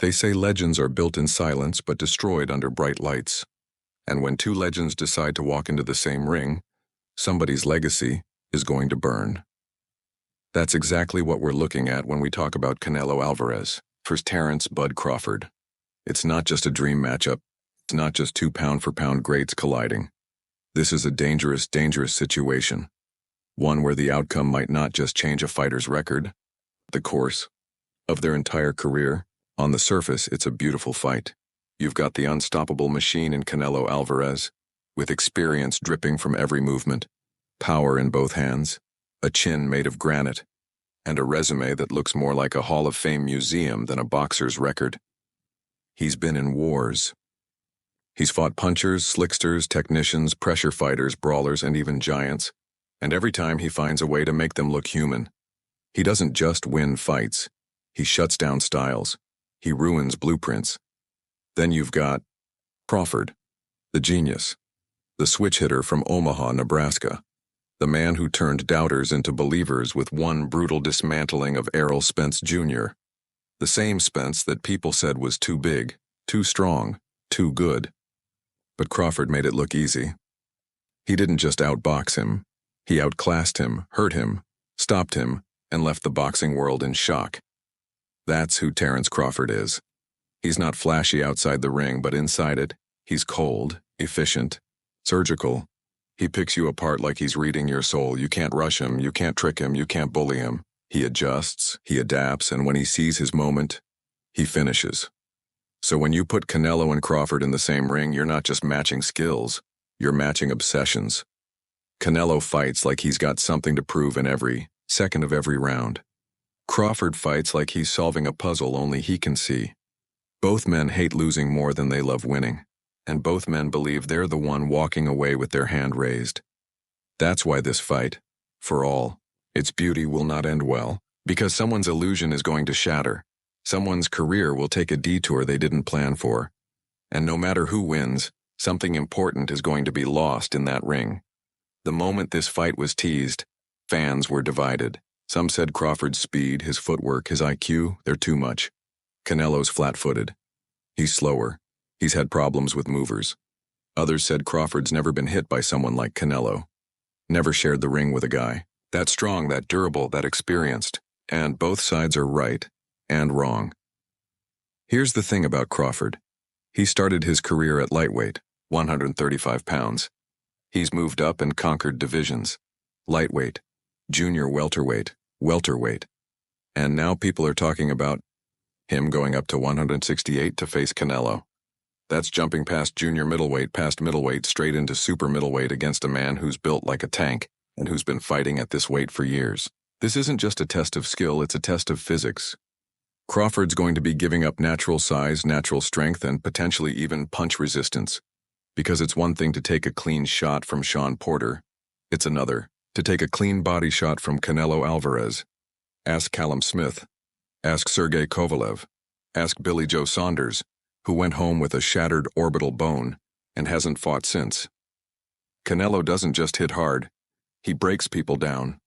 They say legends are built in silence but destroyed under bright lights. And when two legends decide to walk into the same ring, somebody's legacy is going to burn. That's exactly what we're looking at when we talk about Canelo Alvarez versus Terence "Bud" Crawford. It's not just a dream matchup. It's not just two pound-for-pound greats colliding. This is a dangerous, dangerous situation. One where the outcome might not just change a fighter's record, the course of their entire career. On the surface, it's a beautiful fight. You've got the unstoppable machine in Canelo Alvarez, with experience dripping from every movement, power in both hands, a chin made of granite, and a resume that looks more like a Hall of Fame museum than a boxer's record. He's been in wars. He's fought punchers, slicksters, technicians, pressure fighters, brawlers, and even giants, and every time he finds a way to make them look human. He doesn't just win fights. He shuts down styles. He ruins blueprints. Then you've got Crawford, the genius, the switch hitter from Omaha, Nebraska, the man who turned doubters into believers with one brutal dismantling of Errol Spence Jr., the same Spence that people said was too big, too strong, too good. But Crawford made it look easy. He didn't just outbox him. He outclassed him, hurt him, stopped him, and left the boxing world in shock. That's who Terence Crawford is. He's not flashy outside the ring, but inside it, he's cold, efficient, surgical. He picks you apart like he's reading your soul. You can't rush him, you can't trick him, you can't bully him. He adjusts, he adapts, and when he sees his moment, he finishes. So when you put Canelo and Crawford in the same ring, you're not just matching skills, you're matching obsessions. Canelo fights like he's got something to prove in every second of every round. Crawford fights like he's solving a puzzle only he can see. Both men hate losing more than they love winning, and both men believe they're the one walking away with their hand raised. That's why this fight, for all its beauty, will not end well, because someone's illusion is going to shatter. Someone's career will take a detour they didn't plan for. And no matter who wins, something important is going to be lost in that ring. The moment this fight was teased, fans were divided. Some said Crawford's speed, his footwork, his IQ, they're too much. Canelo's flat-footed. He's slower. He's had problems with movers. Others said Crawford's never been hit by someone like Canelo. Never shared the ring with a guy that strong, that durable, that experienced. And both sides are right and wrong. Here's the thing about Crawford. He started his career at lightweight, 135 pounds. He's moved up and conquered divisions. Lightweight, junior welterweight, welterweight. And now people are talking about him going up to 168 to face Canelo. That's jumping past junior middleweight, past middleweight, straight into super middleweight against a man who's built like a tank and who's been fighting at this weight for years. This isn't just a test of skill, it's a test of physics. Crawford's going to be giving up natural size, natural strength, and potentially even punch resistance. Because it's one thing to take a clean shot from Sean Porter. It's another to take a clean body shot from Canelo Alvarez. Ask Callum Smith. Ask Sergey Kovalev. Ask Billy Joe Saunders, who went home with a shattered orbital bone and hasn't fought since. Canelo doesn't just hit hard. He breaks people down.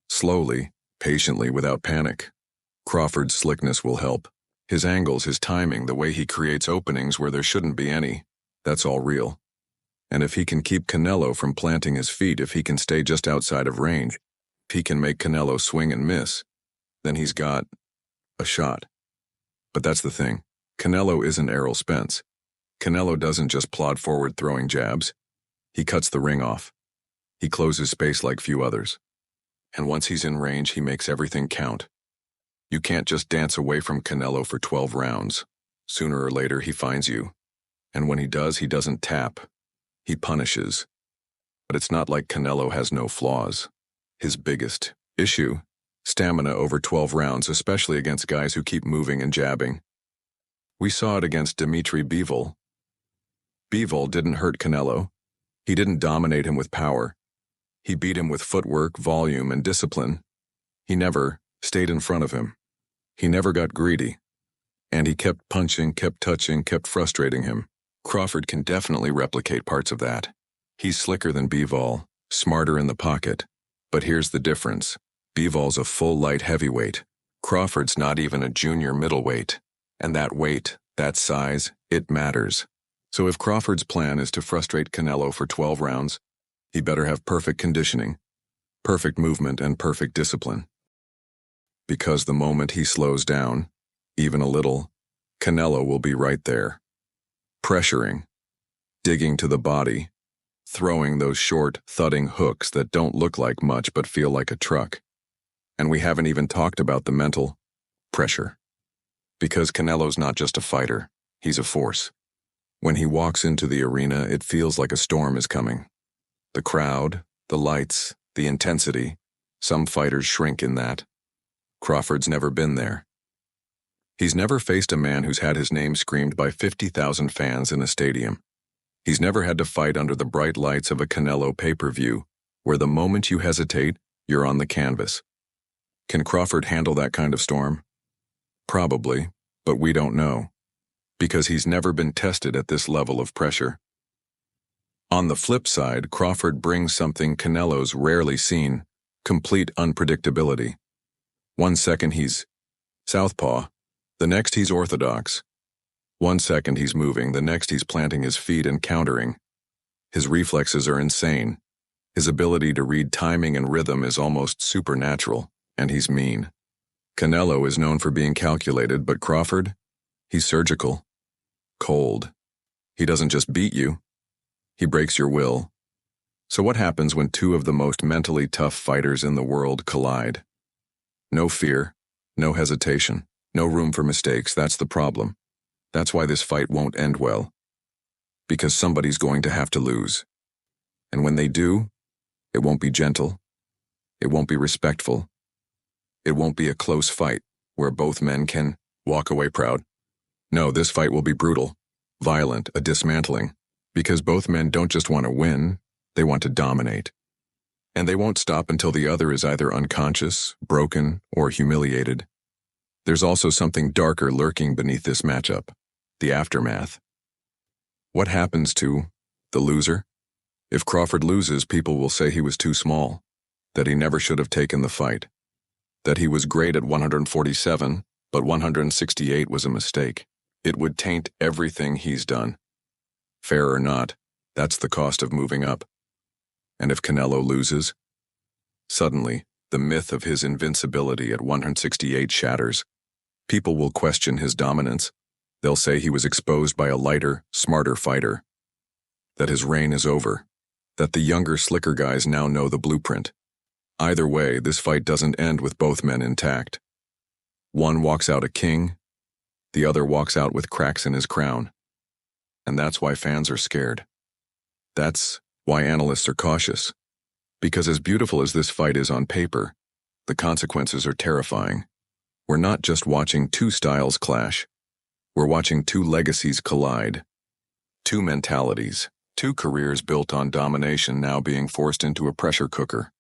Slowly, patiently, without panic. Crawford's slickness will help. His angles, his timing, the way he creates openings where there shouldn't be any. That's all real. And if he can keep Canelo from planting his feet, if he can stay just outside of range, if he can make Canelo swing and miss, then he's got a shot. But that's the thing. Canelo isn't Errol Spence. Canelo doesn't just plod forward throwing jabs. He cuts the ring off. He closes space like few others. And once he's in range, he makes everything count. You can't just dance away from Canelo for 12 rounds. Sooner or later, he finds you. And when he does, he doesn't tap. He punishes. But it's not like Canelo has no flaws. His biggest issue: stamina over 12 rounds, especially against guys who keep moving and jabbing. We saw it against Dimitri Bivol. Bivol didn't hurt Canelo. He didn't dominate him with power. He beat him with footwork, volume, and discipline. He never stayed in front of him. He never got greedy. And he kept punching, kept touching, kept frustrating him. Crawford can definitely replicate parts of that. He's slicker than Bivol, smarter in the pocket. But here's the difference. Bivol's a full light heavyweight. Crawford's not even a junior middleweight. And that weight, that size, it matters. So if Crawford's plan is to frustrate Canelo for 12 rounds, he better have perfect conditioning, perfect movement, and perfect discipline. Because the moment he slows down, even a little, Canelo will be right there, pressuring, digging to the body, throwing those short, thudding hooks that don't look like much but feel like a truck. And we haven't even talked about the mental pressure. Because Canelo's not just a fighter, he's a force. When he walks into the arena, it feels like a storm is coming. The crowd, the lights, the intensity, some fighters shrink in that. Crawford's never been there. He's never faced a man who's had his name screamed by 50,000 fans in a stadium. He's never had to fight under the bright lights of a Canelo pay-per-view, where the moment you hesitate, you're on the canvas. Can Crawford handle that kind of storm? Probably, but we don't know, because he's never been tested at this level of pressure. On the flip side, Crawford brings something Canelo's rarely seen: complete unpredictability. 1 second he's southpaw, the next he's orthodox. 1 second he's moving, the next he's planting his feet and countering. His reflexes are insane. His ability to read timing and rhythm is almost supernatural, and he's mean. Canelo is known for being calculated, but Crawford, he's surgical, cold. He doesn't just beat you, he breaks your will. So what happens when two of the most mentally tough fighters in the world collide? No fear, no hesitation, no room for mistakes. That's the problem. That's why this fight won't end well. Because somebody's going to have to lose. And when they do, it won't be gentle. It won't be respectful. It won't be a close fight where both men can walk away proud. No, this fight will be brutal, violent, a dismantling, because both men don't just want to win, they want to dominate. And they won't stop until the other is either unconscious, broken, or humiliated. There's also something darker lurking beneath this matchup: the aftermath. What happens to the loser? If Crawford loses, people will say he was too small, that he never should have taken the fight, that he was great at 147, but 168 was a mistake. It would taint everything he's done. Fair or not, that's the cost of moving up. And if Canelo loses, suddenly, the myth of his invincibility at 168 shatters. People will question his dominance. They'll say he was exposed by a lighter, smarter fighter, that his reign is over, that the younger, slicker guys now know the blueprint. Either way, this fight doesn't end with both men intact. One walks out a king, the other walks out with cracks in his crown. And that's why fans are scared. That's why analysts are cautious. Because as beautiful as this fight is on paper, the consequences are terrifying. We're not just watching two styles clash. We're watching two legacies collide. Two mentalities, two careers built on domination now being forced into a pressure cooker.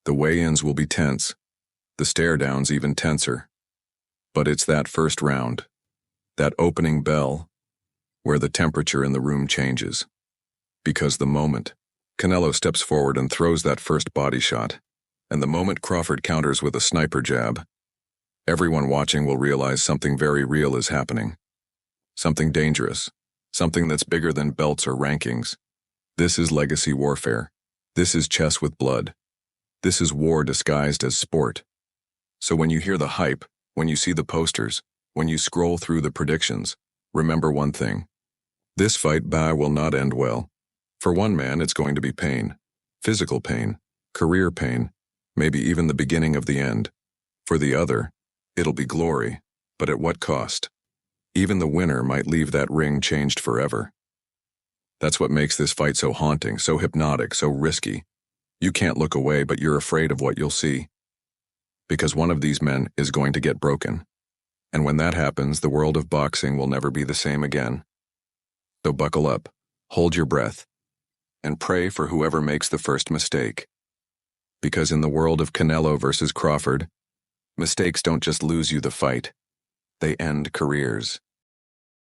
The weigh-ins will be tense, the stare-downs even tenser. But it's that first round, that opening bell, where the temperature in the room changes. Because the moment Canelo steps forward and throws that first body shot, and the moment Crawford counters with a sniper jab, everyone watching will realize something very real is happening. Something dangerous, something that's bigger than belts or rankings. This is legacy warfare. This is chess with blood. This is war disguised as sport. So when you hear the hype, when you see the posters, when you scroll through the predictions, remember one thing. This fight will not end well. For one man, it's going to be pain. Physical pain, career pain, maybe even the beginning of the end. For the other, it'll be glory, but at what cost? Even the winner might leave that ring changed forever. That's what makes this fight so haunting, so hypnotic, so risky. You can't look away, but you're afraid of what you'll see. Because one of these men is going to get broken. And when that happens, the world of boxing will never be the same again. So buckle up, hold your breath, and pray for whoever makes the first mistake. Because in the world of Canelo versus Crawford, mistakes don't just lose you the fight, they end careers.